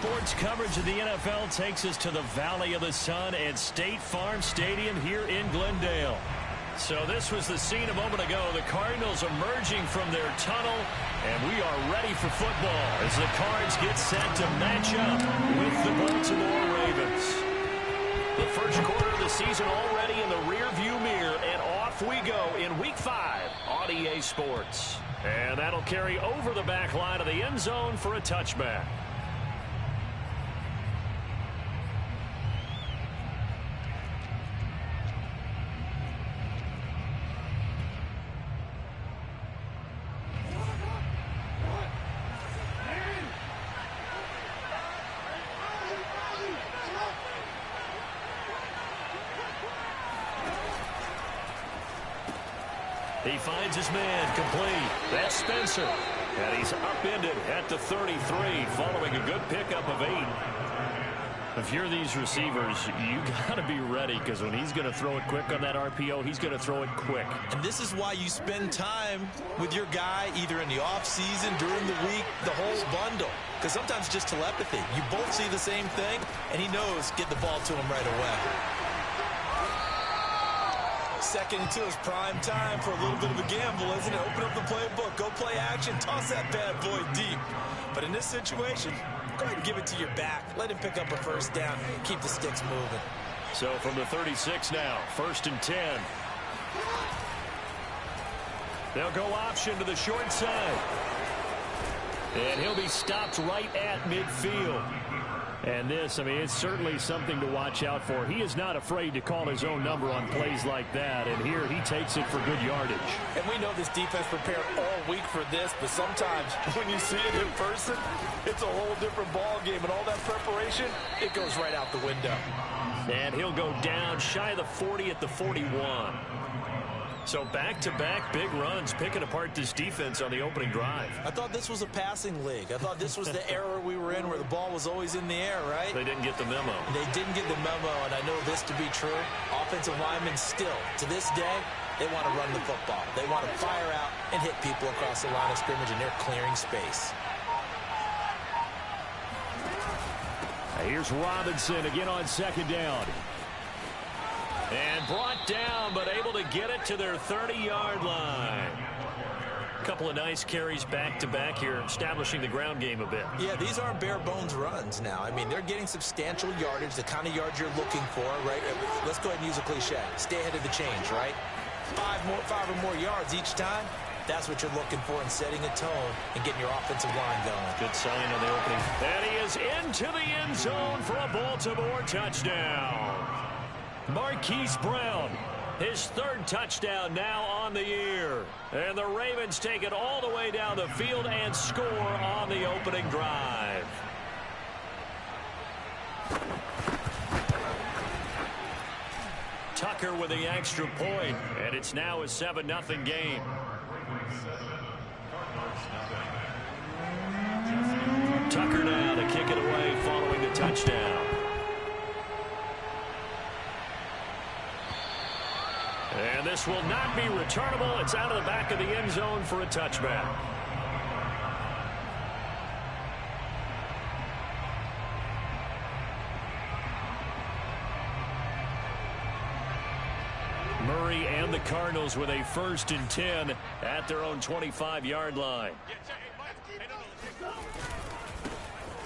sports coverage of the NFL takes us to the Valley of the Sun and State Farm Stadium here in Glendale. So this was the scene a moment ago. The Cardinals emerging from their tunnel, and we are ready for football as the Cards get set to match up with the Baltimore Ravens. The first quarter of the season already in the rearview mirror, and off we go in Week 5 on EA Sports. And that'll carry over the back line of the end zone for a touchback. He finds his man complete. That's Spencer. And he's upended at the 33 following a good pickup of 8. If you're these receivers, you got to be ready because when he's going to throw it quick on that RPO, he's going to throw it quick. And this is why you spend time with your guy either in the offseason, during the week, the whole bundle. Because sometimes just telepathy. You both see the same thing, and he knows get the ball to him right away. Second and 2 is prime time for a little bit of a gamble, isn't it? Open up the playbook, go play action, toss that bad boy deep. But in this situation, go ahead and give it to your back. Let him pick up a first down, keep the sticks moving. So from the 36 now, 1st and 10. They'll go option to the short side. And he'll be stopped right at midfield. And this, I mean, it's certainly something to watch out for. He is not afraid to call his own number on plays like that. And here he takes it for good yardage. And we know this defense prepared all week for this, but sometimes when you see it in person, it's a whole different ball game. And all that preparation, it goes right out the window. And he'll go down shy of the 40 at the 41. So back-to-back big runs, picking apart this defense on the opening drive. I thought this was a passing league. I thought this was the era we were in where the ball was always in the air, right? They didn't get the memo. They didn't get the memo, and I know this to be true. Offensive linemen still, to this day, they want to run the football. They want to fire out and hit people across the line of scrimmage, and they're clearing space. Here's Robinson again on 2nd down. And brought down, but able to get it to their 30-yard line. A couple of nice carries back-to-back here, establishing the ground game a bit. Yeah, these aren't bare-bones runs now. I mean, they're getting substantial yardage, the kind of yards you're looking for, right? Let's go ahead and use a cliche. Stay ahead of the change, right? 5 or more yards each time. That's what you're looking for in setting a tone and getting your offensive line going. Good sign on the opening. And he is into the end zone for a Baltimore touchdown. Marquise Brown, his 3rd touchdown now on the year. And the Ravens take it all the way down the field and score on the opening drive. Tucker with the extra point, and it's now a 7-0 game. Tucker now to kick it away following the touchdown. And this will not be returnable. It's out of the back of the end zone for a touchback. Murray and the Cardinals with a 1st and 10 at their own 25-yard line.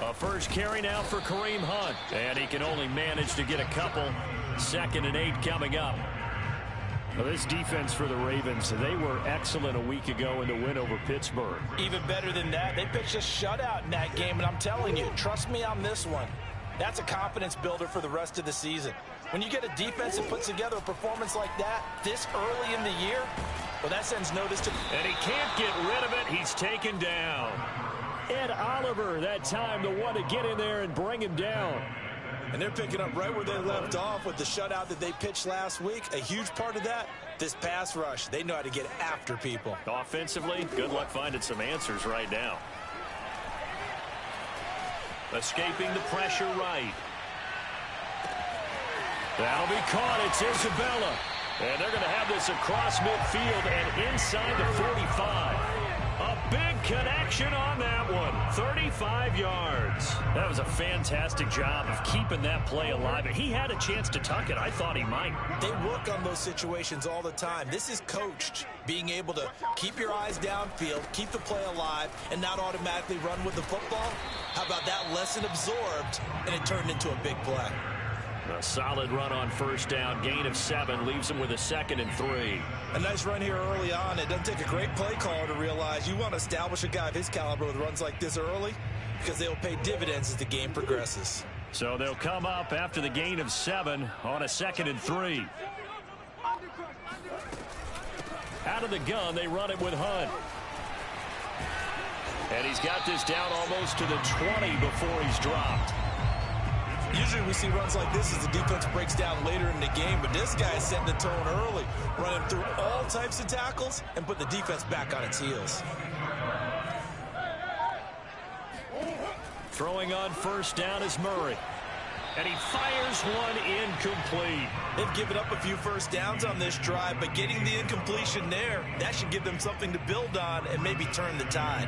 A first carry now for Kareem Hunt. And he can only manage to get a couple. 2nd and 8 coming up. Well, this defense for the Ravens, they were excellent a week ago in the win over Pittsburgh. Even better than that, they pitched a shutout in that game, and I'm telling you, trust me on this one. That's a confidence builder for the rest of the season. When you get a defense that puts together a performance like that this early in the year, well, that sends notice to... And he can't get rid of it. He's taken down. Ed Oliver, that time, the one to get in there and bring him down. And they're picking up right where they left off with the shutout that they pitched last week. A huge part of that, this pass rush. They know how to get after people. Offensively, good luck finding some answers right now. Escaping the pressure right. That'll be caught. It's Isabella. And they're going to have this across midfield and inside the 45. A big connection on that one. 35 yards. That was a fantastic job of keeping that play alive. He had a chance to tuck it. I thought he might. They work on those situations all the time. This is coached, being able to keep your eyes downfield, keep the play alive, and not automatically run with the football. How about that lesson absorbed, and it turned into a big play? A solid run on first down. Gain of 7 leaves him with a 2nd and 3. A nice run here early on. It doesn't take a great play caller to realize you want to establish a guy of his caliber with runs like this early, because they'll pay dividends as the game progresses. So they'll come up after the gain of 7 on a 2nd and 3. Out of the gun, they run it with Hunt. And he's got this down almost to the 20 before he's dropped. Usually we see runs like this as the defense breaks down later in the game, but this guy is setting the tone early, running through all types of tackles and put the defense back on its heels. Throwing on first down is Murray. And he fires one incomplete. They've given up a few first downs on this drive, but getting the incompletion there, that should give them something to build on and maybe turn the tide.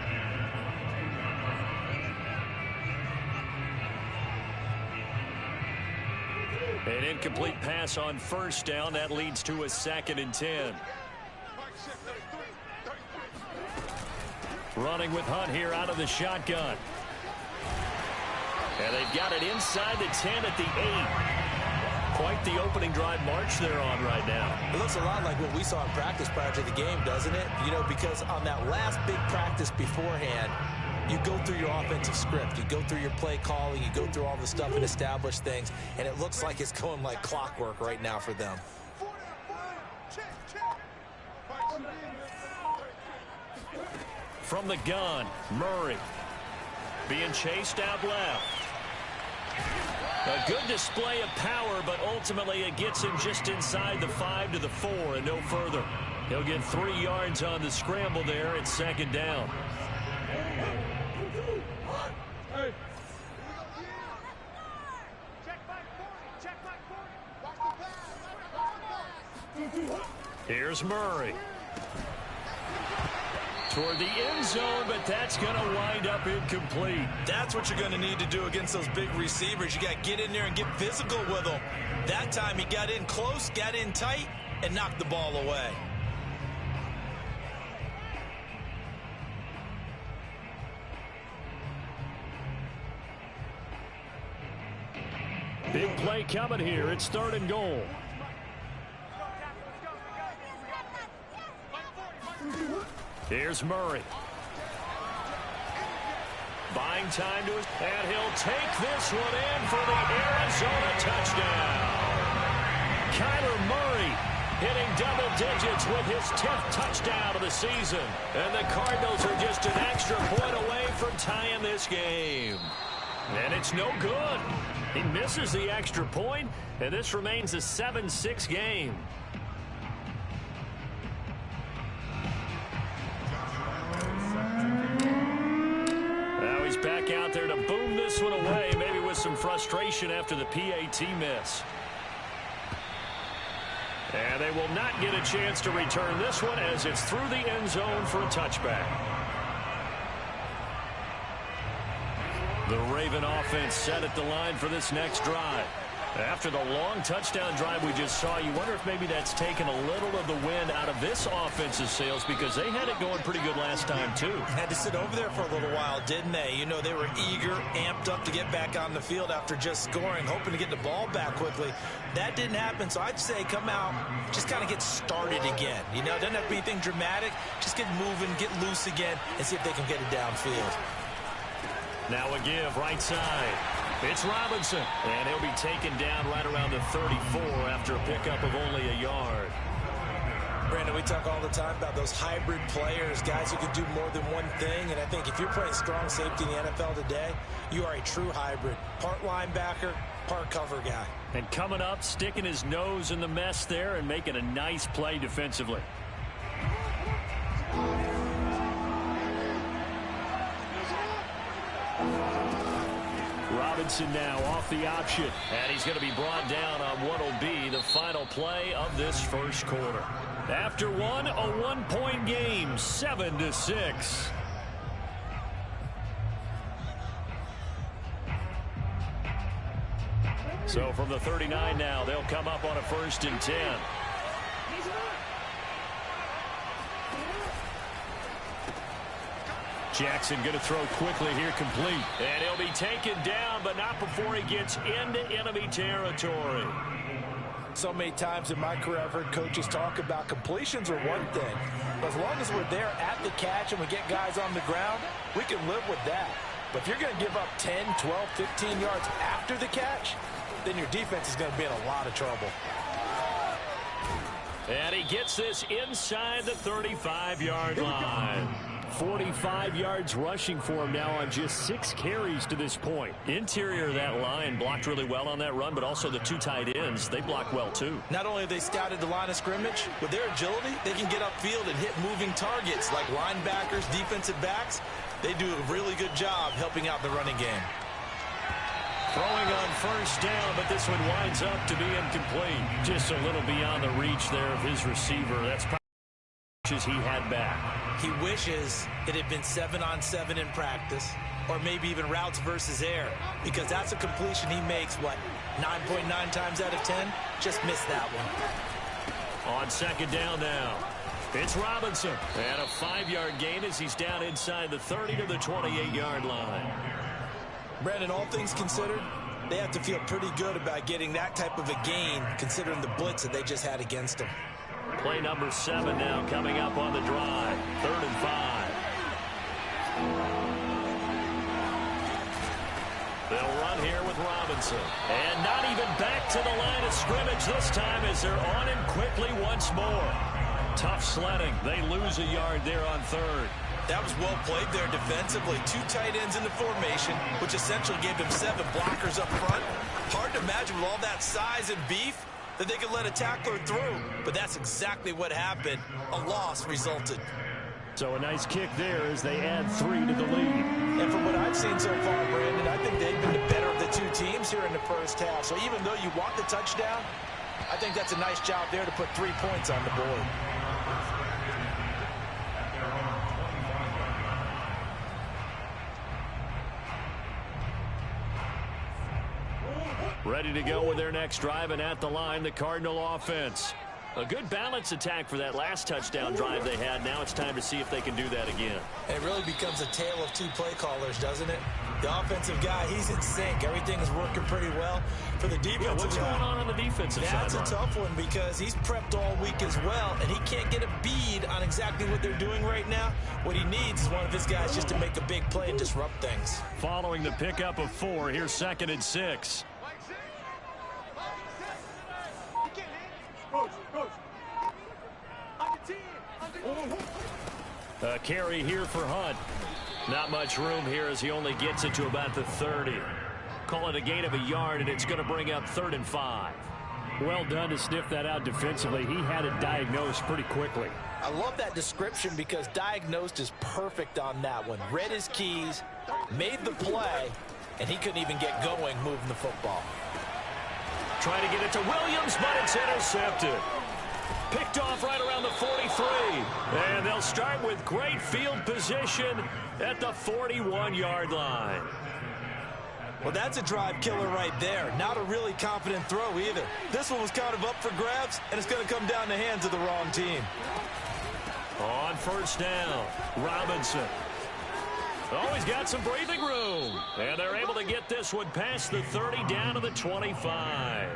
An incomplete pass on first down. That leads to a 2nd and 10. Running with Hunt here out of the shotgun. And they've got it inside the 10 at the 8. Quite the opening drive march they're on right now. It looks a lot like what we saw in practice prior to the game, doesn't it? You know, because on that last big practice beforehand, you go through your offensive script. You go through your play calling. You go through all the stuff and establish things. And it looks like it's going like clockwork right now for them. From the gun, Murray. Being chased out left. A good display of power, but ultimately it gets him just inside the 5 to the 4 and no further. He'll get 3 yards on the scramble there at 2nd down. Here's Murray. Toward the end zone, but that's going to wind up incomplete. That's what you're going to need to do against those big receivers. You got to get in there and get physical with them. That time he got in close, got in tight, and knocked the ball away. Big play coming here. It's 3rd and goal. Here's Murray. Buying time to his, and he'll take this one in for the Arizona touchdown. Kyler Murray hitting double digits with his 10th touchdown of the season. And the Cardinals are just an extra point away from tying this game. And it's no good. He misses the extra point, and this remains a 7-6 game. Now he's back out there to boom this one away, maybe with some frustration after the PAT miss. And they will not get a chance to return this one as it's through the end zone for a touchback. The Raven offense set at the line for this next drive. After the long touchdown drive we just saw, you wonder if maybe that's taken a little of the wind out of this offense's sails, because they had it going pretty good last time too. Had to sit over there for a little while, didn't they? You know, they were eager, amped up to get back on the field after just scoring, hoping to get the ball back quickly. That didn't happen, so I'd say come out, just kind of get started again. You know, it doesn't have to be anything dramatic. Just get moving, get loose again, and see if they can get it downfield. Now a give right side. It's Robinson, and he'll be taken down right around the 34 after a pickup of only a yard. Brandon, we talk all the time about those hybrid players, guys who can do more than one thing, and I think if you're playing strong safety in the NFL today, you are a true hybrid. Part linebacker, part cover guy. And coming up, sticking his nose in the mess there and making a nice play defensively. Robinson now off the option, and he's going to be brought down on what will be the final play of this first quarter. After one, a 1-point game, 7-6. So from the 39 now, they'll come up on a 1st and 10. Jackson going to throw quickly here, complete. And he'll be taken down, but not before he gets into enemy territory. So many times in my career I've heard coaches talk about completions are one thing. But as long as we're there at the catch and we get guys on the ground, we can live with that. But if you're going to give up 10, 12, 15 yards after the catch, then your defense is going to be in a lot of trouble. And he gets this inside the 35-yard line. 45 yards rushing for him now on just 6 carries to this point. Interior of that line blocked really well on that run, but also the 2 tight ends, they blocked well too. Not only have they scouted the line of scrimmage, with their agility, they can get upfield and hit moving targets like linebackers, defensive backs. They do a really good job helping out the running game. Throwing on 1st down, but this one winds up to be incomplete. Just a little beyond the reach there of his receiver. That's probably as he had back. He wishes it had been 7-on-7 in practice, or maybe even routes versus air, because that's a completion he makes, what, 9.9 times out of 10? Just missed that one. On 2nd down now, it's Robinson. And a 5-yard gain as he's down inside the 30 to the 28-yard line. Brandon, all things considered, they have to feel pretty good about getting that type of a gain, considering the blitz that they just had against them. Play number 7 now coming up on the drive. 3rd and 5. They'll run here with Robinson. And not even back to the line of scrimmage this time as they're on him quickly once more. Tough sledding. They lose a yard there on 3rd. That was well played there defensively. 2 tight ends in the formation, which essentially gave them 7 blockers up front. Hard to imagine with all that size and beef that they could let a tackler through. But that's exactly what happened. A loss resulted. So a nice kick there as they add 3 to the lead. And from what I've seen so far, Brandon, I think they've been the better of the 2 teams here in the first half. So even though you want the touchdown, I think that's a nice job there to put 3 points on the board. Ready to go with their next drive, and at the line, the Cardinal offense. A good balance attack for that last touchdown drive they had. Now it's time to see if they can do that again. And it really becomes a tale of 2 play callers, doesn't it? The offensive guy, he's in sync. Everything is working pretty well. For the defensive what's guy, going on the defensive side? That's a tough one because he's prepped all week as well, and he can't get a bead on exactly what they're doing right now. What he needs is one of his guys just to make a big play and disrupt things. Following the pickup of 4, here's 2nd and 6. A carry here for Hunt. Not much room here as he only gets it to about the 30. Call it a gain of a yard, and it's going to bring up 3rd and 5. Well done to sniff that out defensively. He had it diagnosed pretty quickly. I love that description because diagnosed is perfect on that one. Read his keys, made the play, and he couldn't even get going moving the football. Trying to get it to Williams, but it's intercepted. Picked off right around the 43. And they'll start with great field position at the 41-yard line. Well, that's a drive killer right there. Not a really confident throw either. This one was kind of up for grabs, and it's going to come down the hands of the wrong team. On 1st down, Robinson. Always got some breathing room. And they're able to get this one past the 30 down to the 25.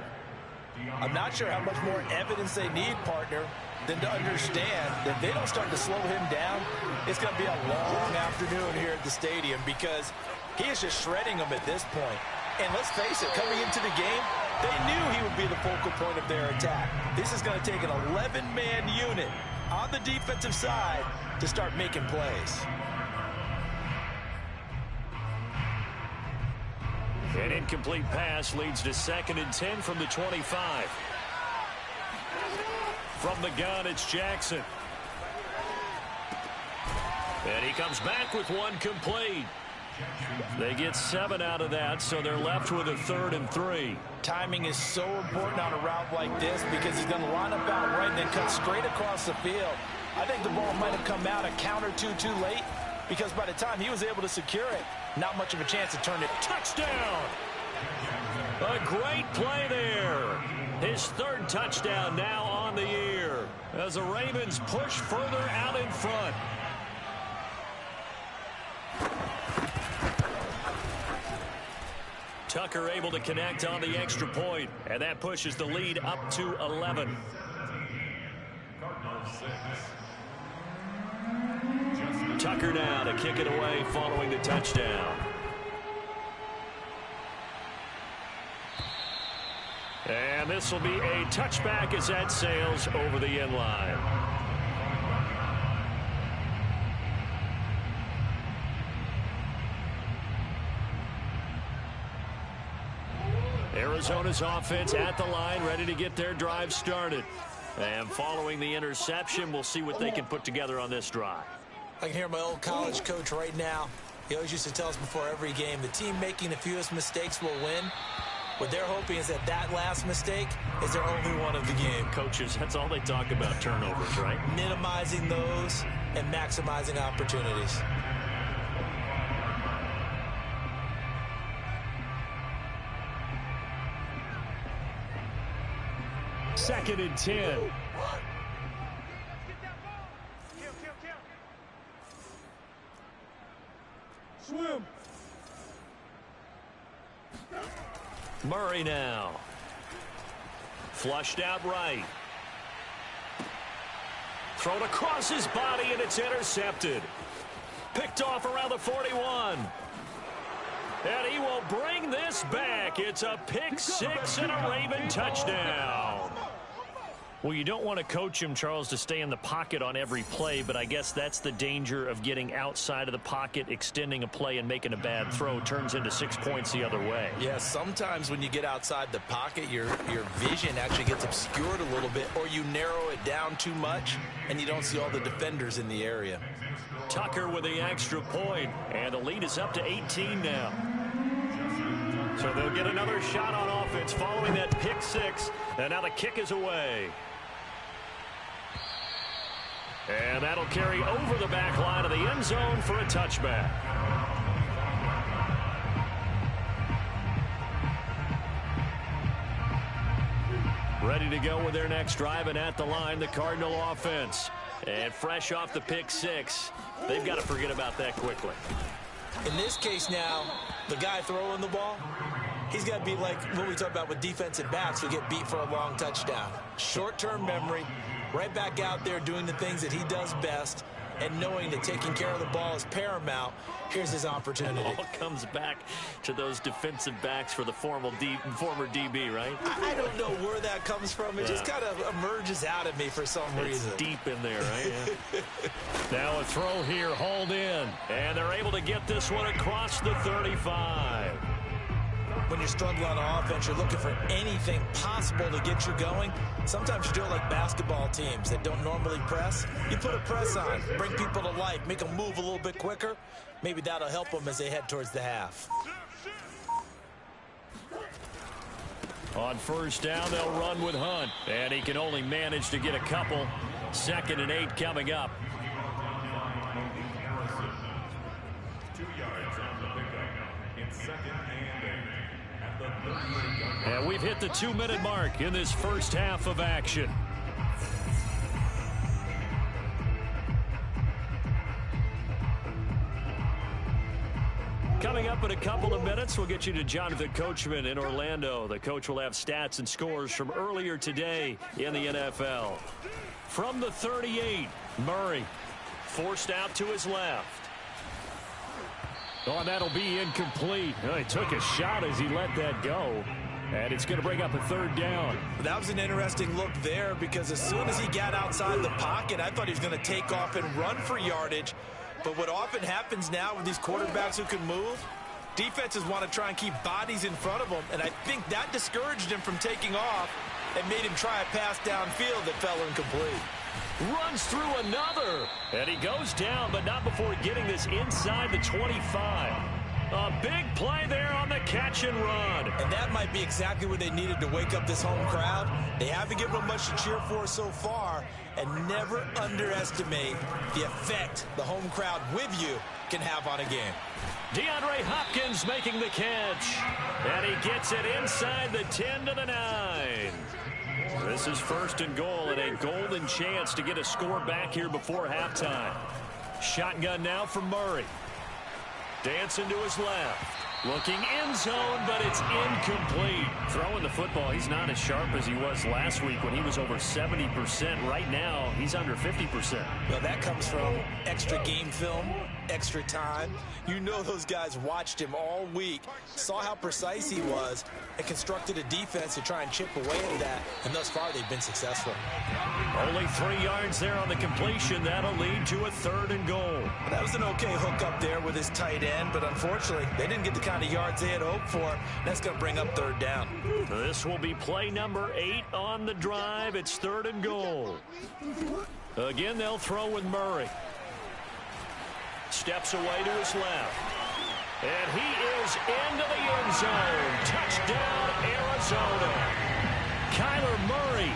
I'm not sure how much more evidence they need, partner, than to understand that they don't start to slow him down. It's going to be a long afternoon here at the stadium because he is just shredding them at this point. And let's face it, coming into the game, they knew he would be the focal point of their attack. This is going to take an 11-man unit on the defensive side to start making plays. An incomplete pass leads to 2nd and 10 from the 25. From the gun, it's Jackson. And he comes back with 1 complete. They get 7 out of that, so they're left with a 3rd and 3. Timing is so important on a route like this because he's going to line up out right and then cut straight across the field. I think the ball might have come out a count or two too late because by the time he was able to secure it, not much of a chance to turn it. Touchdown! A great play there. His third touchdown now on the year as the Ravens push further out in front. Tucker able to connect on the extra point, and that pushes the lead up to 11. Tucker now to kick it away following the touchdown. And this will be a touchback as that sails over the end line. Arizona's offense at the line, ready to get their drive started. And following the interception, we'll see what they can put together on this drive. I can hear my old college coach right now. He always used to tell us before every game, the team making the fewest mistakes will win. What they're hoping is that that last mistake is their only one of the game. Coaches, that's all they talk about, turnovers, right? Minimizing those and maximizing opportunities. Second and 10. Swim. Murray now. Flushed out right. Thrown across his body, and it's intercepted. Picked off around the 41. And he will bring this back. It's a pick six and a Raven touchdown. Well, you don't want to coach him, Charles, to stay in the pocket on every play, but I guess that's the danger of getting outside of the pocket, extending a play, and making a bad throw. Turns into 6 points the other way. Yeah, sometimes when you get outside the pocket, your vision actually gets obscured a little bit, or you narrow it down too much, and you don't see all the defenders in the area. Tucker with the extra point, and the lead is up to 18 now. So they'll get another shot on offense following that pick six, and now the kick is away. And that'll carry over the back line of the end zone for a touchback. Ready to go with their next drive, and at the line, the Cardinal offense. And fresh off the pick six, they've got to forget about that quickly. In this case now, the guy throwing the ball, he's got to be like what we talk about with defensive backs who get beat for a long touchdown. Short-term memory, right back out there doing the things that he does best, and knowing that taking care of the ball is paramount. Here's his opportunity. It all comes back to those defensive backs for the former DB, right? I don't know where that comes from. It just kind of emerges out of me for some reason. It's deep in there, right? Yeah. Now a throw here, hauled in. And they're able to get this one across the 35. When you're struggling on offense, you're looking for anything possible to get you going. Sometimes you do it like basketball teams that don't normally press. You put a press on, bring people to life, make them move a little bit quicker. Maybe that'll help them as they head towards the half. On first down, they'll run with Hunt. And he can only manage to get a couple. 2nd and 8 coming up. 2 yards on the pickup in 2nd and 8. And we've hit the 2-minute mark in this first half of action. Coming up in a couple of minutes, we'll get you to Jonathan Coachman in Orlando. The coach will have stats and scores from earlier today in the NFL. From the 38, Murray forced out to his left. Oh, and that'll be incomplete. Oh, he took a shot as he let that go. And it's going to bring up a 3rd down. That was an interesting look there because as soon as he got outside the pocket, I thought he was going to take off and run for yardage. But what often happens now with these quarterbacks who can move, defenses want to try and keep bodies in front of them. And I think that discouraged him from taking off and made him try a pass downfield that fell incomplete. Runs through another. And he goes down, but not before getting this inside the 25. A big play there on the catch and run. And that might be exactly what they needed to wake up this home crowd. They haven't given them much to cheer for so far, and never underestimate the effect the home crowd with you can have on a game. DeAndre Hopkins making the catch. And he gets it inside the 10 to the 9. This is first and goal and a golden chance to get a score back here before halftime. Shotgun now for Murray. Dancing to his left. Looking end zone, but it's incomplete. Throwing the football, he's not as sharp as he was last week when he was over 70%. Right now, he's under 50%. Well, that comes from extra game film, extra time. You know those guys watched him all week, saw how precise he was, and constructed a defense to try and chip away at that. And thus far, they've been successful. Only 3 yards there on the completion. That'll lead to a 3rd and goal. That was an okay hook up there with his tight end, but unfortunately, they didn't get the kind of yards they had hoped for. That's going to bring up 3rd down. This will be play number 8 on the drive. It's 3rd and goal. Again, they'll throw with Murray. Steps away to his left. And he is into the end zone. Touchdown, Arizona. Kyler Murray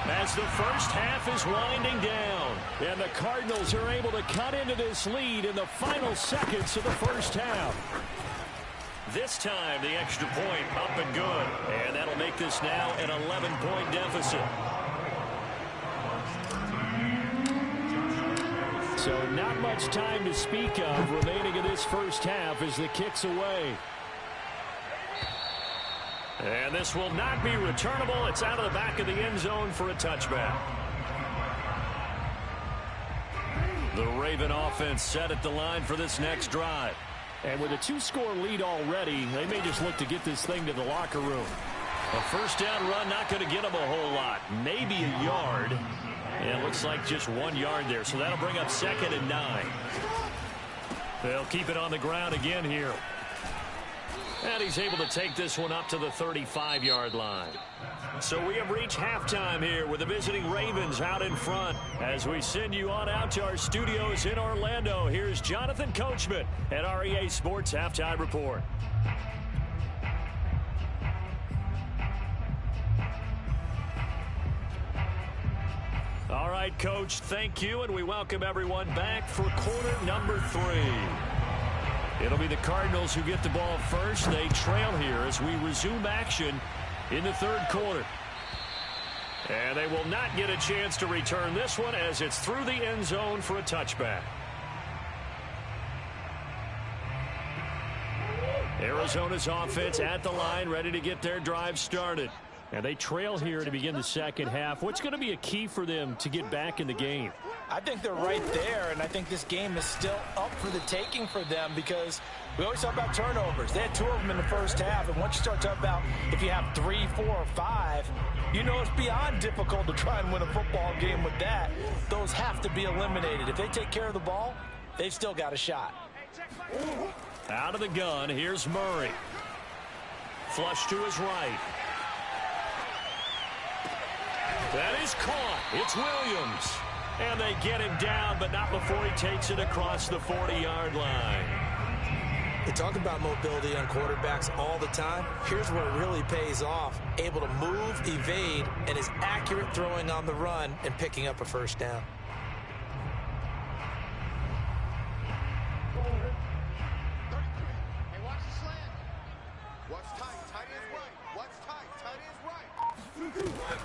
as the first half is winding down. And the Cardinals are able to cut into this lead in the final seconds of the first half. This time, the extra point up and good. And that'll make this now an 11-point deficit. So not much time to speak of remaining in this first half as the kick's away. And this will not be returnable. It's out of the back of the end zone for a touchback. The Raven offense set at the line for this next drive. And with a 2-score lead already, they may just look to get this thing to the locker room. A first down run not going to get them a whole lot. Maybe a yard. And it looks like just 1 yard there. So that'll bring up 2nd and 9. They'll keep it on the ground again here. And he's able to take this one up to the 35-yard line. So we have reached halftime here with the visiting Ravens out in front. As we send you on out to our studios in Orlando, here's Jonathan Coachman at our EA Sports Halftime Report. All right, Coach, thank you, and we welcome everyone back for quarter number 3. It'll be the Cardinals who get the ball first. They trail here as we resume action in the 3rd quarter. And they will not get a chance to return this one as it's through the end zone for a touchback. Arizona's offense at the line, ready to get their drive started. And they trail here to begin the second half. What's going to be a key for them to get back in the game? I think they're right there, and I think this game is still up for the taking for them because we always talk about turnovers. They had 2 of them in the first half, and once you start talking about if you have 3, 4, or 5, you know it's beyond difficult to try and win a football game with that. Those have to be eliminated. If they take care of the ball, they've still got a shot. Out of the gun, here's Murray. Flush to his right. That is caught. It's Williams. And they get him down, but not before he takes it across the 40-yard line. They talk about mobility on quarterbacks all the time. Here's where it really pays off. Able to move, evade, and is accurate throwing on the run and picking up a first down. Hey, watch the slant. What's tight? Tight is right. What's tight? Tight is right.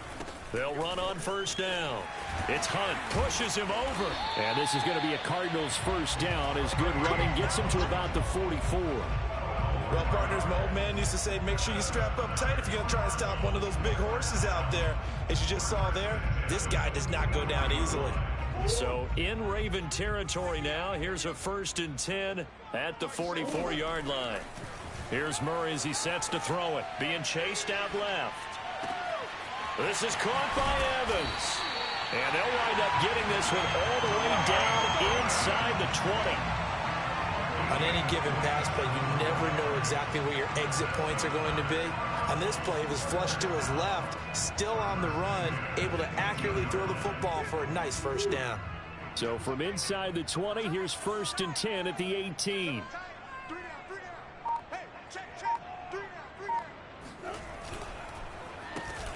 They'll run on first down. It's Hunt, pushes him over. And this is going to be a Cardinals first down as good running gets him to about the 44. Well, partners, my old man used to say, make sure you strap up tight if you're going to try and stop one of those big horses out there. As you just saw there, this guy does not go down easily. So in Raven territory now, here's a 1st and 10 at the 44-yard line. Here's Murray as he sets to throw it, being chased out left. This is caught by Evans. And they'll wind up getting this one all the way down inside the 20. On any given pass play, you never know exactly where your exit points are going to be. On this play, it was flushed to his left, still on the run, able to accurately throw the football for a nice first down. So from inside the 20, here's 1st and 10 at the 18.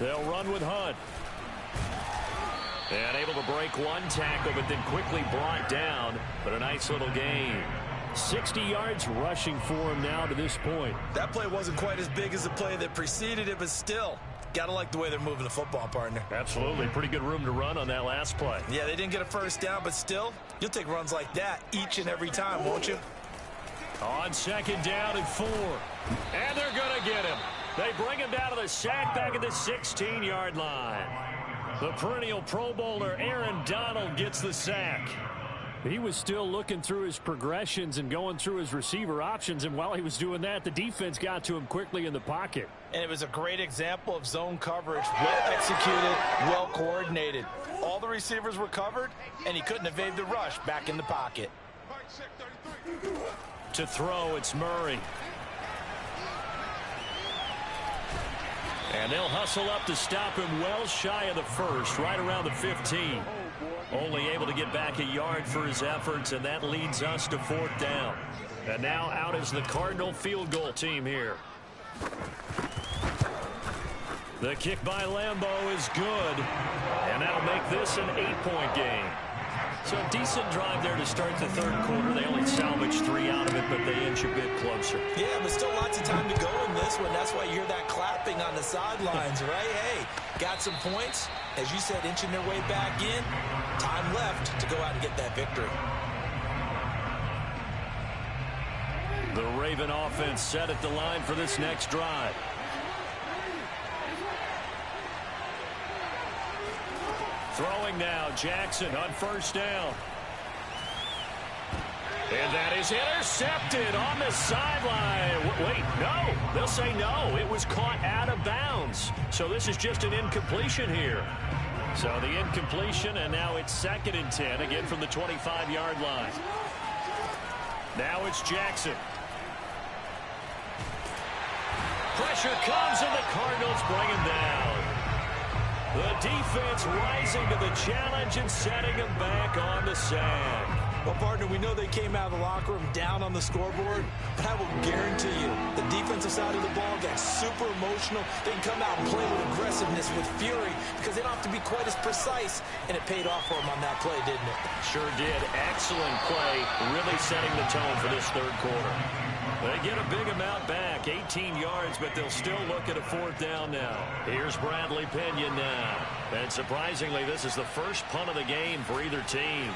They'll run with Hunt. And able to break one tackle, but then quickly brought down. But a nice little gain. 60 yards rushing for him now to this point. That play wasn't quite as big as the play that preceded it, but still, gotta like the way they're moving the football, partner. Absolutely. Pretty good room to run on that last play. Yeah, they didn't get a first down, but still, you'll take runs like that each and every time, won't you? On 2nd down and 4. And they're going to get him. They bring him down to the sack back at the 16-yard line. The perennial Pro Bowler Aaron Donald gets the sack. He was still looking through his progressions and going through his receiver options, and while he was doing that, the defense got to him quickly in the pocket. And it was a great example of zone coverage. Well executed, well coordinated. All the receivers were covered, and he couldn't evade the rush back in the pocket. To throw, it's Murray. And they'll hustle up to stop him well shy of the first, right around the 15. Only able to get back a yard for his efforts, and that leads us to 4th down. And now out is the Cardinal field goal team here. The kick by Lambeau is good, and that'll make this an 8-point game. So a decent drive there to start the 3rd quarter. They only salvaged 3 out of it, but they inch a bit closer. Yeah, but still lots of time to go in this one. That's why you hear that clapping on the sidelines, right? Hey, got some points. As you said, inching their way back in. Time left to go out and get that victory. The Raven offense set at the line for this next drive. Throwing now, Jackson on 1st down. And that is intercepted on the sideline. Wait, no. They'll say no. It was caught out of bounds. So this is just an incompletion here. So the incompletion, and now it's 2nd and 10, again from the 25-yard line. Now it's Jackson. Pressure comes, and the Cardinals bring him down. The defense rising to the challenge and setting him back on the sand. Well, partner, we know they came out of the locker room down on the scoreboard, but I will guarantee you the defensive side of the ball got super emotional. They can come out and play with aggressiveness, with fury, because they don't have to be quite as precise, and it paid off for them on that play, didn't it? Sure did. Excellent play, really setting the tone for this 3rd quarter. They get a big amount back, 18 yards, but they'll still look at a 4th down now. Here's Bradley Pena now. And surprisingly, this is the first punt of the game for either team.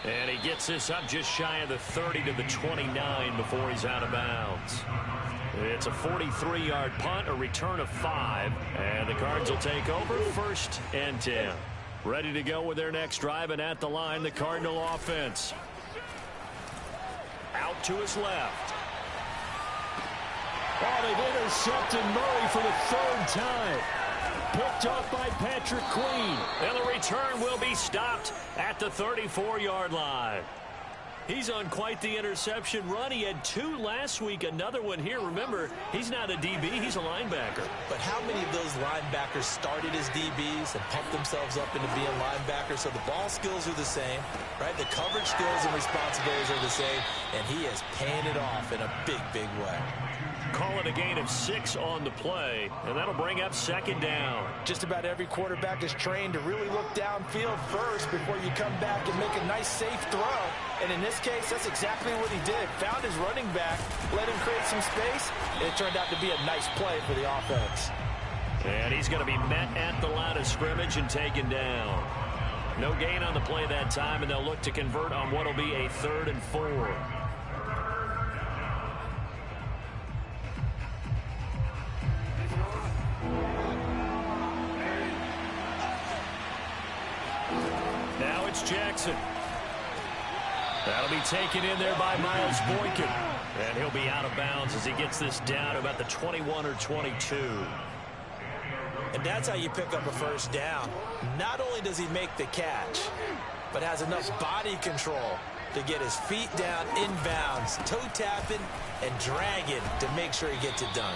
And he gets this up just shy of the 30 to the 29 before he's out of bounds. It's a 43-yard punt, a return of 5, and the Cards will take over 1st and 10. Ready to go with their next drive, and at the line, the Cardinal offense. Out to his left. Oh, they've intercepted Murray for the 3rd time. Picked off by Patrick Queen. And the return will be stopped at the 34-yard line. He's on quite the interception run. He had 2 last week, another one here. Remember, he's not a DB, he's a linebacker. But how many of those linebackers started as DBs and pumped themselves up into being linebackers? So the ball skills are the same, right? The coverage skills and responsibilities are the same, and he is paying it off in a big, big way. Call it a gain of 6 on the play, and that'll bring up 2nd down. Just about every quarterback is trained to really look downfield first before you come back and make a nice, safe throw. And in this case, that's exactly what he did. Found his running back, let him create some space, and it turned out to be a nice play for the offense. And he's going to be met at the line of scrimmage and taken down. No gain on the play that time, and they'll look to convert on what will be a 3rd and 4. Now it's Jackson. That'll be taken in there by Miles Boykin. And he'll be out of bounds as he gets this down to about the 21 or 22. And that's how you pick up a 1st down. Not only does he make the catch, but has enough body control to get his feet down inbounds, toe tapping and dragging to make sure he gets it done.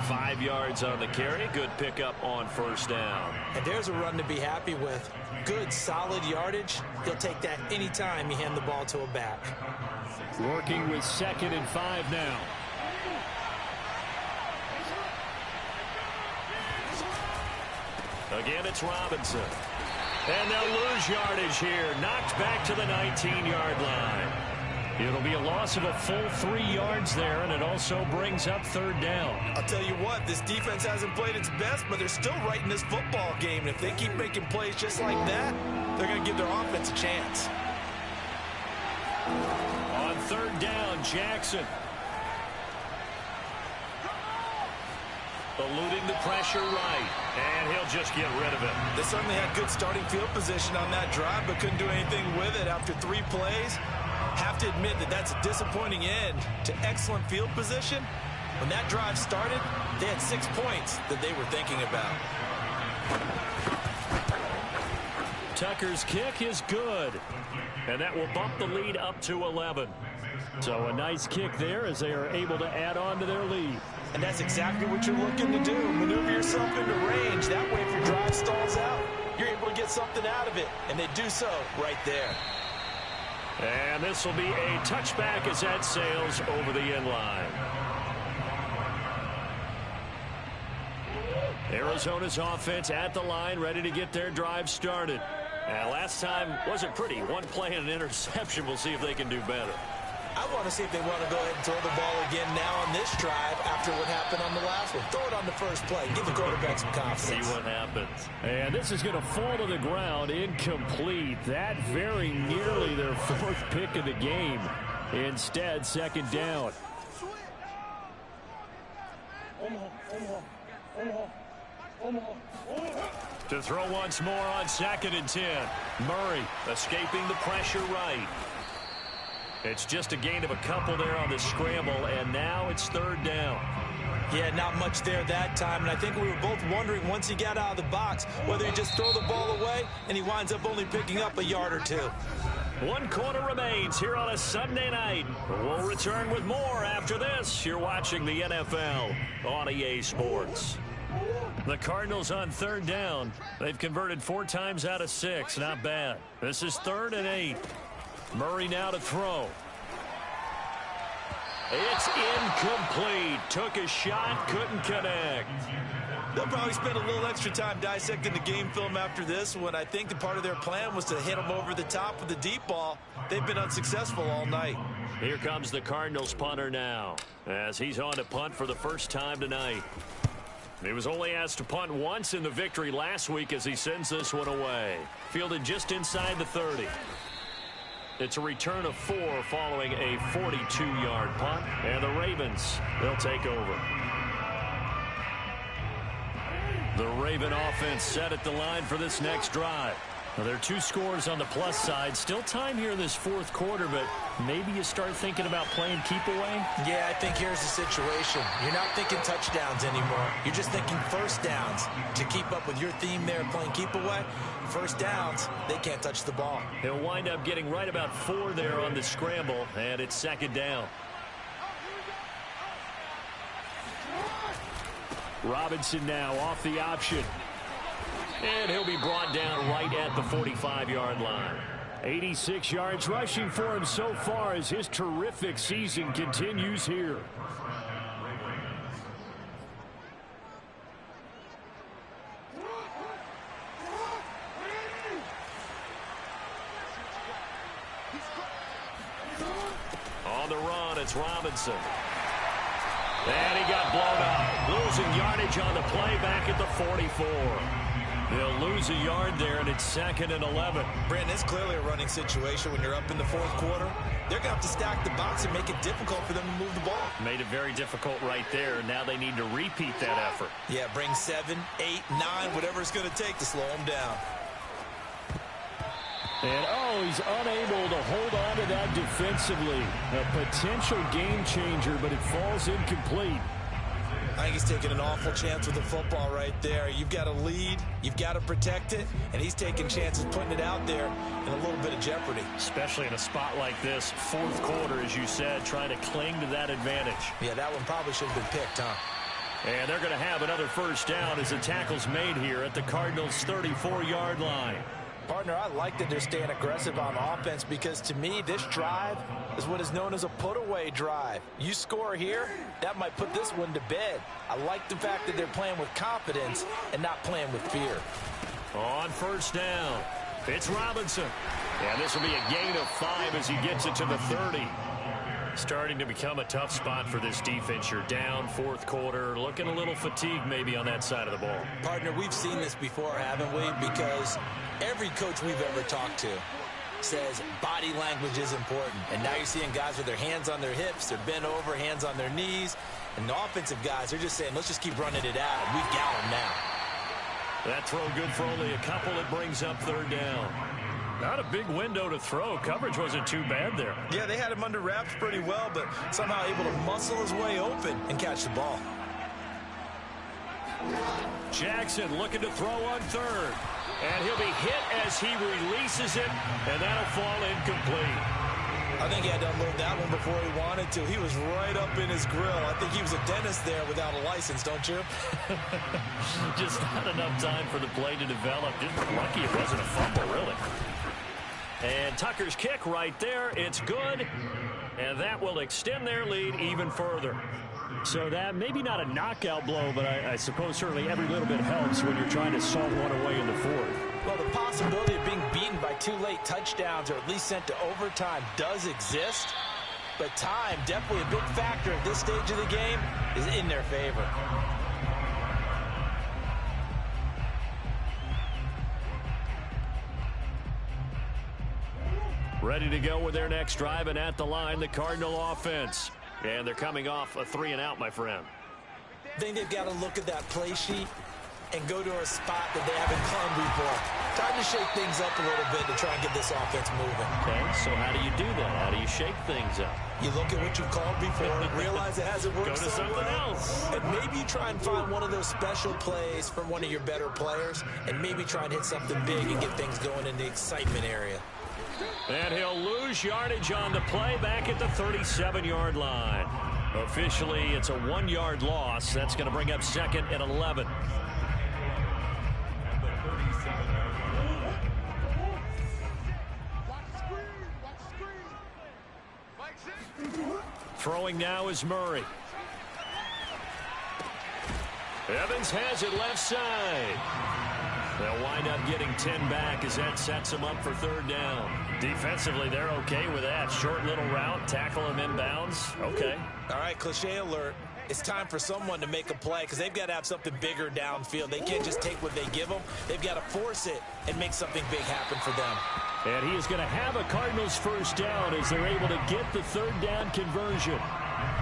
5 yards on the carry. Good pickup on first down. And there's a run to be happy with. Good, solid yardage. He'll take that anytime you hand the ball to a back. Working with 2nd and 5 now. Again, it's Robinson. And they'll lose yardage here. Knocked back to the 19-yard line. It'll be a loss of a full 3 yards there, and it also brings up 3rd down. I'll tell you what, this defense hasn't played its best, but they're still right in this football game. And if they keep making plays just like that, they're going to give their offense a chance. On 3rd down, Jackson. Eluding the pressure right, and he'll just get rid of it. They certainly had good starting field position on that drive, but couldn't do anything with it after 3 plays. Have to admit that that's a disappointing end to excellent field position. When that drive started, they had 6 points that they were thinking about. Tucker's kick is good, and that will bump the lead up to 11. So a nice kick there as they are able to add on to their lead. And that's exactly what you're looking to do. Maneuver yourself into range. That way, if your drive stalls out, you're able to get something out of it. And they do so right there. And this will be a touchback as that sails over the end line. Arizona's offense at the line, ready to get their drive started. And last time wasn't pretty. 1 play and an interception. We'll see if they can do better. I want to see if they want to go ahead and throw the ball again now on this drive after what happened on the last one. Throw it on the first play. Give the quarterback some confidence. See what happens. And this is going to fall to the ground incomplete. That very nearly their 4th pick of the game. Instead, 2nd down. To throw once more on 2nd and 10. Murray escaping the pressure right. It's just a gain of a couple there on the scramble, and now it's 3rd down. Yeah, not much there that time, and I think we were both wondering once he got out of the box whether he just throw the ball away and he winds up only picking up a yard or 2. 1 quarter remains here on a Sunday night. We'll return with more after this. You're watching the NFL on EA Sports. The Cardinals on 3rd down. They've converted 4 times out of 6. Not bad. This is 3rd and 8. Murray now to throw. It's incomplete. Took a shot, couldn't connect. They'll probably spend a little extra time dissecting the game film after this one. I think that part of their plan was to hit them over the top with the deep ball. They've been unsuccessful all night. Here comes the Cardinals punter now, as he's on to punt for the first time tonight. He was only asked to punt once in the victory last week as he sends this one away. Fielded just inside the 30. It's a return of 4 following a 42-yard punt. And the Ravens, they'll take over. The Raven offense set at the line for this next drive. Now, there are 2 scores on the plus side. Still time here in this 4th quarter, but maybe you start thinking about playing keep away? Yeah, I think here's the situation. You're not thinking touchdowns anymore. You're just thinking first downs. To keep up with your theme there playing keep away, first downs, they can't touch the ball. He'll wind up getting right about 4 there on the scramble, and it's 2nd down. Robinson now off the option. And he'll be brought down right at the 45-yard line. 86 yards rushing for him so far as his terrific season continues here. On the run, it's Robinson. And he got blown up. Losing yardage on the play back at the 44. They'll lose a yard there, and it's 2nd and 11. Brandon, it's clearly a running situation when you're up in the 4th quarter. They're going to have to stack the box and make it difficult for them to move the ball. Made it very difficult right there. Now they need to repeat that effort. Yeah, bring 7, 8, 9, whatever it's going to take to slow them down. And, he's unable to hold on to that defensively. A potential game changer, but it falls incomplete. I think he's taking an awful chance with the football right there. You've got to lead, you've got to protect it, and he's taking chances putting it out there in a little bit of jeopardy. Especially in a spot like this, 4th quarter, as you said, trying to cling to that advantage. Yeah, that one probably should have been picked, huh? And they're going to have another first down as the tackle's made here at the Cardinals' 34-yard line. Partner, I like that they're staying aggressive on offense because, to me, this drive is what is known as a put-away drive. You score here, that might put this one to bed. I like the fact that they're playing with confidence and not playing with fear. On first down, it's Robinson. And this will be a gain of 5 as he gets it to the 30. Starting to become a tough spot for this defense. You're down fourth quarter, looking a little fatigued maybe on that side of the ball. Partner, we've seen this before, haven't we? Because every coach we've ever talked to says body language is important. And now you're seeing guys with their hands on their hips, they're bent over, hands on their knees. And the offensive guys are just saying, let's just keep running it out. We've got them now. That throw good for only a couple. It brings up third down. Not a big window to throw. Coverage wasn't too bad there. Yeah, they had him under wraps pretty well, but somehow able to muscle his way open and catch the ball. Jackson looking to throw on third. And he'll be hit as he releases it, and that'll fall incomplete. I think he had to unload that one before he wanted to. He was right up in his grill. I think he was a dentist there without a license, don't you? Just not enough time for the play to develop. Just lucky it wasn't a fumble, really. And Tucker's kick right there. It's good. And that will extend their lead even further. So that maybe not a knockout blow, but I suppose certainly every little bit helps when you're trying to salt one away in the fourth. Well, the possibility of being beaten by 2 late touchdowns or at least sent to overtime does exist. But time, definitely a big factor at this stage of the game, is in their favor. Ready to go with their next drive, and at the line, the Cardinal offense. And they're coming off a 3-and-out, my friend. I think they've got to look at that play sheet and go to a spot that they haven't come before. Time to shake things up a little bit to try and get this offense moving. Okay, so how do you do that? How do you shake things up? You look at what you've called before, realize it hasn't worked Go to so something well, else. and maybe you try and find one of those special plays from one of your better players, and maybe try and hit something big and get things going in the excitement area. And he'll lose yardage on the play back at the 37-yard line. Officially, it's a 1-yard loss. That's going to bring up second and 11. Throwing now is Murray. Evans has it left side. They'll wind up getting 10 back as that sets them up for third down. Defensively, they're okay with that. Short little route, tackle him inbounds. Okay. All right, cliche alert. It's time for someone to make a play because they've got to have something bigger downfield. They can't just take what they give them. They've got to force it and make something big happen for them. And he is going to have a Cardinals first down as they're able to get the third down conversion.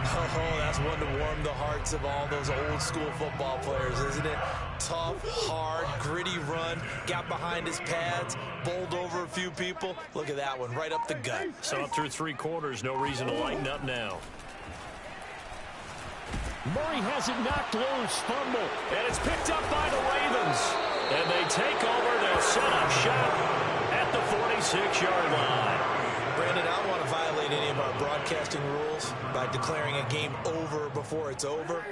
Oh, that's one to warm the hearts of all those old school football players, isn't it? Tough, hard, gritty run, got behind his pads, bowled over a few people. Look at that one, right up the gut. So up through 3 quarters, no reason to lighten up now. Murray has it knocked loose, fumble, and it's picked up by the Ravens. And they take over, they'll set up shop at the 46-yard line. Brandon, I don't want to violate any of our broadcasting rules by declaring a game over before it's over.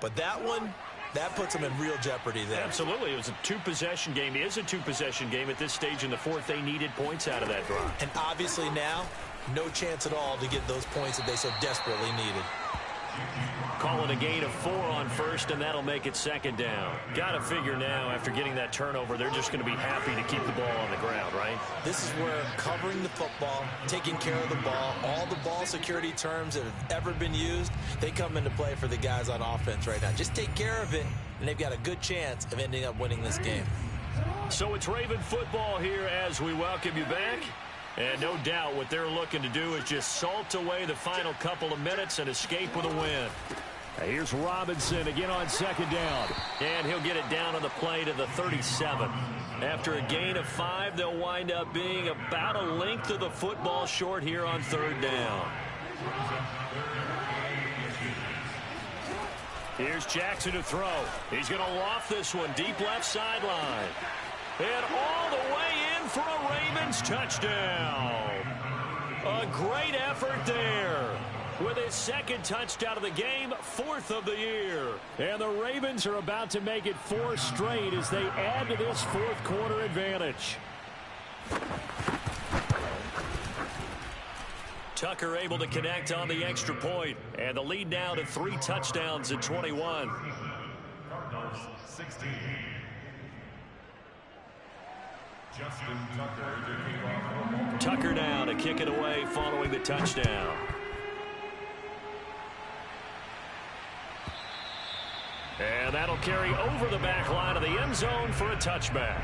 But that one, that puts them in real jeopardy there. Absolutely. It was a 2-possession game. It is a 2-possession game at this stage in the fourth. They needed points out of that drive. And obviously now, no chance at all to get those points that they so desperately needed. Calling a gain of 4 on first, and that'll make it second down. Got to figure now, after getting that turnover, they're just going to be happy to keep the ball on the ground, right? This is where covering the football, taking care of the ball, all the ball security terms that have ever been used, they come into play for the guys on offense right now. Just take care of it, and they've got a good chance of ending up winning this game. So it's Raven football here as we welcome you back. And no doubt what they're looking to do is just salt away the final couple of minutes and escape with a win. Here's Robinson again on second down. And he'll get it down on the play to the 37. After a gain of 5, they'll wind up being about a length of the football short here on third down. Here's Jackson to throw. He's going to loft this one deep left sideline. And all the way in for a Ravens touchdown. A great effort there. with his second touchdown of the game, 4th of the year. And the Ravens are about to make it 4 straight as they add to this 4th quarter advantage. Tucker able to connect on the extra point, and the lead now to 3 touchdowns at 21. Cardinals 16. Justin Tucker to kick off. Tucker now to kick it away following the touchdown. And that'll carry over the back line of the end zone for a touchback.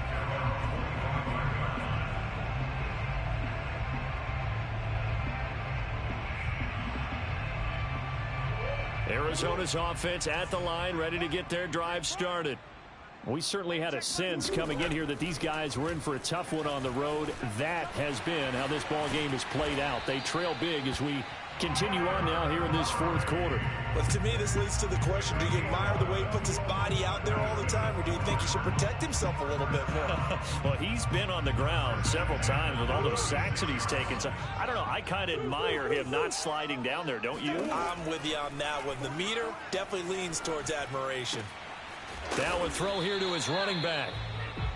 Arizona's offense at the line, ready to get their drive started. We certainly had a sense coming in here that these guys were in for a tough one on the road. That has been how this ball game has played out. They trail big as we continue on now here in this 4th quarter. But to me, this leads to the question, do you admire the way he puts his body out there all the time, or do you think he should protect himself a little bit more? Well, he's been on the ground several times with all those sacks that he's taken. So, I don't know, I kind of admire him not sliding down there, don't you? I'm with you on that one. The meter definitely leans towards admiration. Now a throw here to his running back.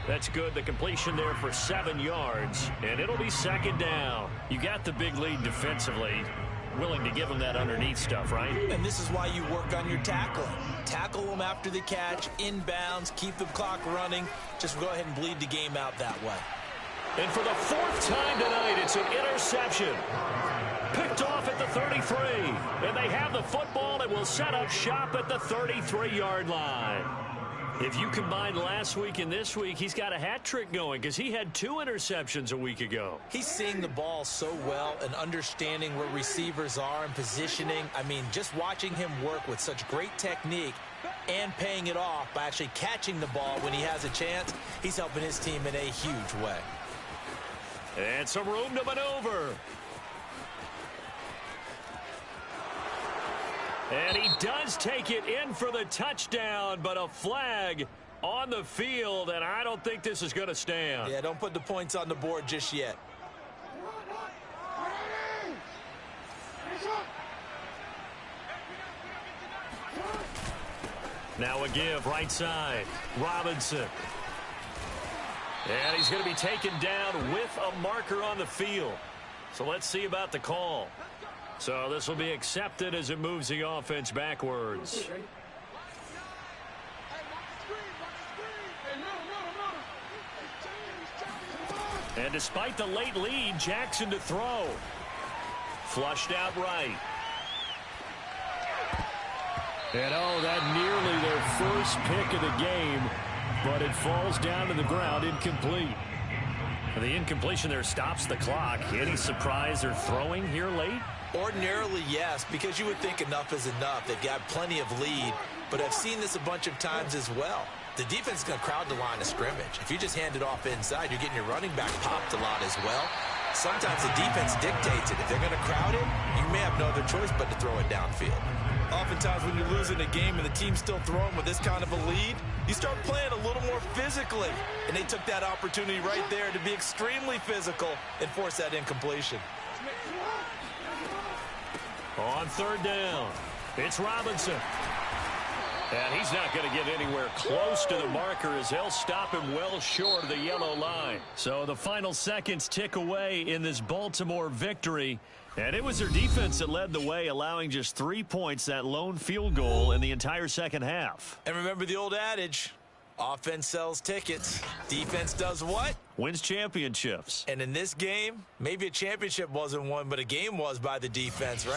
That's good. The completion there for 7 yards, and it'll be 2nd down. You got the big lead defensively. Willing to give him that underneath stuff, right? And this is why you work on your tackling. Tackle them after the catch, inbounds, keep the clock running. Just go ahead and bleed the game out that way. And for the 4th time tonight, it's an interception. Picked off at the 33. And they have the football and will set up shop at the 33-yard line. If you combine last week and this week, he's got a hat trick going because he had 2 interceptions a week ago. He's seeing the ball so well and understanding where receivers are and positioning. I mean, just watching him work with such great technique and paying it off by actually catching the ball when he has a chance, he's helping his team in a huge way. And some room to maneuver. And he does take it in for the touchdown, but a flag on the field, and I don't think this is going to stand. Yeah, don't put the points on the board just yet. Now a give, right side. Robinson. And he's going to be taken down with a marker on the field. So let's see about the call. So this will be accepted as it moves the offense backwards. And despite the late lead, Jackson to throw. Flushed out right. And oh, that nearly their first pick of the game, but it falls down to the ground, incomplete. The incompletion there stops the clock. Any surprise they're throwing here late? Ordinarily, yes, because you would think enough is enough. They've got plenty of lead, but I've seen this a bunch of times as well. The defense is going to crowd the line of scrimmage. If you just hand it off inside, you're getting your running back popped a lot as well. Sometimes the defense dictates it. If they're going to crowd it, you may have no other choice but to throw it downfield. Oftentimes when you're losing a game and the team's still throwing with this kind of a lead, you start playing a little more physically. And they took that opportunity right there to be extremely physical and force that incompletion. On 3rd down, it's Robinson. And he's not going to get anywhere close to the marker as they'll stop him well short of the yellow line. So the final seconds tick away in this Baltimore victory. And it was their defense that led the way, allowing just 3 points, that lone field goal in the entire second half. And remember the old adage, offense sells tickets. Defense does what? Wins championships. And in this game, maybe a championship wasn't won, but a game was by the defense, right?